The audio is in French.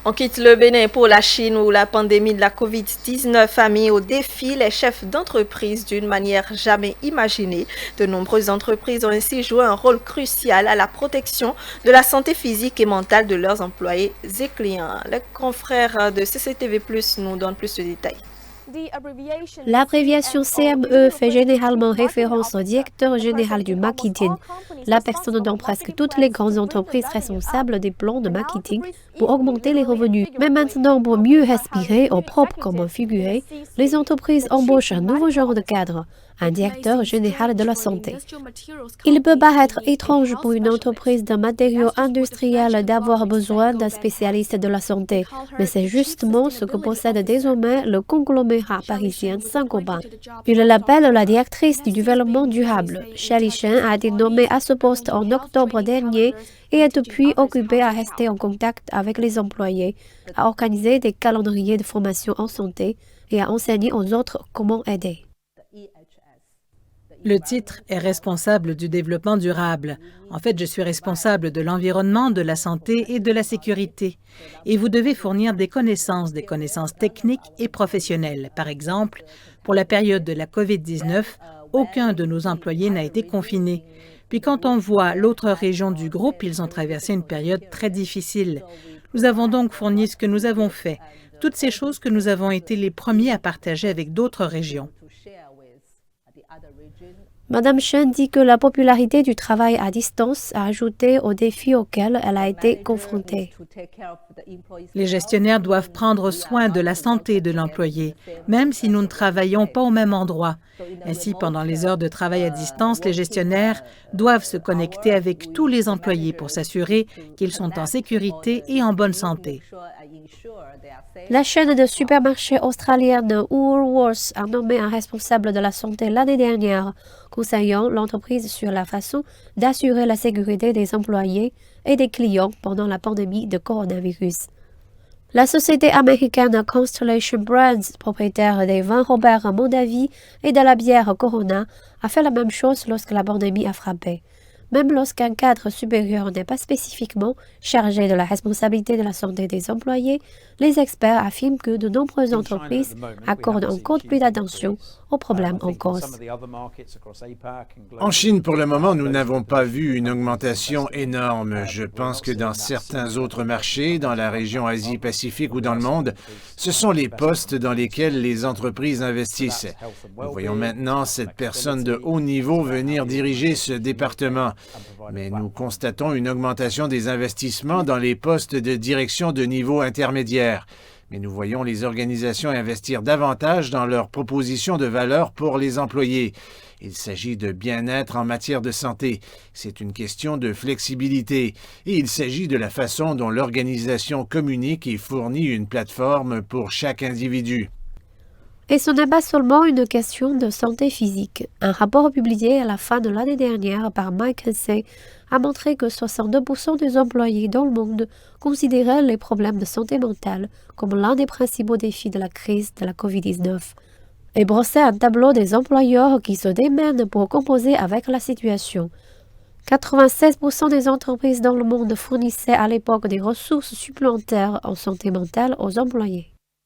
On quitte le Bénin pour la Chine où la pandémie de la COVID-19 a mis au défi les chefs d'entreprise d'une manière jamais imaginée. De nombreuses entreprises ont ainsi joué un rôle crucial à la protection de la santé physique et mentale de leurs employés et clients. Les confrères de CCTV+ nous donnent plus de détails. L'abréviation CME fait généralement référence au directeur général du marketing, la personne dont presque toutes les grandes entreprises responsables des plans de marketing pour augmenter les revenus. Mais maintenant, pour mieux respirer, au propre comme au figuré, les entreprises embauchent un nouveau genre de cadre, un directeur général de la santé. Il peut paraître étrange pour une entreprise de matériaux industriels d'avoir besoin d'un spécialiste de la santé, mais c'est justement ce que possède désormais le conglomérat parisien Saint-Gobain. Il l'appelle la directrice du développement durable. Shelley Chen a été nommée à ce poste en octobre dernier et est depuis occupée à rester en contact avec les employés, à organiser des calendriers de formation en santé et à enseigner aux autres comment aider. Le titre est responsable du développement durable. En fait, je suis responsable de l'environnement, de la santé et de la sécurité. Et vous devez fournir des connaissances techniques et professionnelles. Par exemple, pour la période de la COVID-19, aucun de nos employés n'a été confiné. Puis quand on voit l'autre région du groupe, ils ont traversé une période très difficile. Nous avons donc fourni ce que nous avons fait, toutes ces choses que nous avons été les premiers à partager avec d'autres régions. Madame Chen dit que la popularité du travail à distance a ajouté aux défis auxquels elle a été confrontée. Les gestionnaires doivent prendre soin de la santé de l'employé, même si nous ne travaillons pas au même endroit. Ainsi, pendant les heures de travail à distance, les gestionnaires doivent se connecter avec tous les employés pour s'assurer qu'ils sont en sécurité et en bonne santé. La chaîne de supermarchés australienne Woolworths a nommé un responsable de la santé l'année dernière, conseillant l'entreprise sur la façon d'assurer la sécurité des employés et des clients pendant la pandémie de coronavirus. La société américaine Constellation Brands, propriétaire des vins Robert Mondavi et de la bière Corona, a fait la même chose lorsque la pandémie a frappé. Même lorsqu'un cadre supérieur n'est pas spécifiquement chargé de la responsabilité de la santé des employés, les experts affirment que de nombreuses entreprises accordent encore plus d'attention aux problèmes en cause. En Chine, pour le moment, nous n'avons pas vu une augmentation énorme. Je pense que dans certains autres marchés, dans la région Asie-Pacifique ou dans le monde, ce sont les postes dans lesquels les entreprises investissent. Nous voyons maintenant cette personne de haut niveau venir diriger ce département. Mais nous constatons une augmentation des investissements dans les postes de direction de niveau intermédiaire. Mais nous voyons les organisations investir davantage dans leurs propositions de valeur pour les employés. Il s'agit de bien-être en matière de santé. C'est une question de flexibilité. Et il s'agit de la façon dont l'organisation communique et fournit une plateforme pour chaque individu. Et ce n'est pas seulement une question de santé physique. Un rapport publié à la fin de l'année dernière par McKinsey a montré que 62% des employés dans le monde considéraient les problèmes de santé mentale comme l'un des principaux défis de la crise de la COVID-19. Et brossait un tableau des employeurs qui se démènent pour composer avec la situation. 96% des entreprises dans le monde fournissaient à l'époque des ressources supplémentaires en santé mentale aux employés.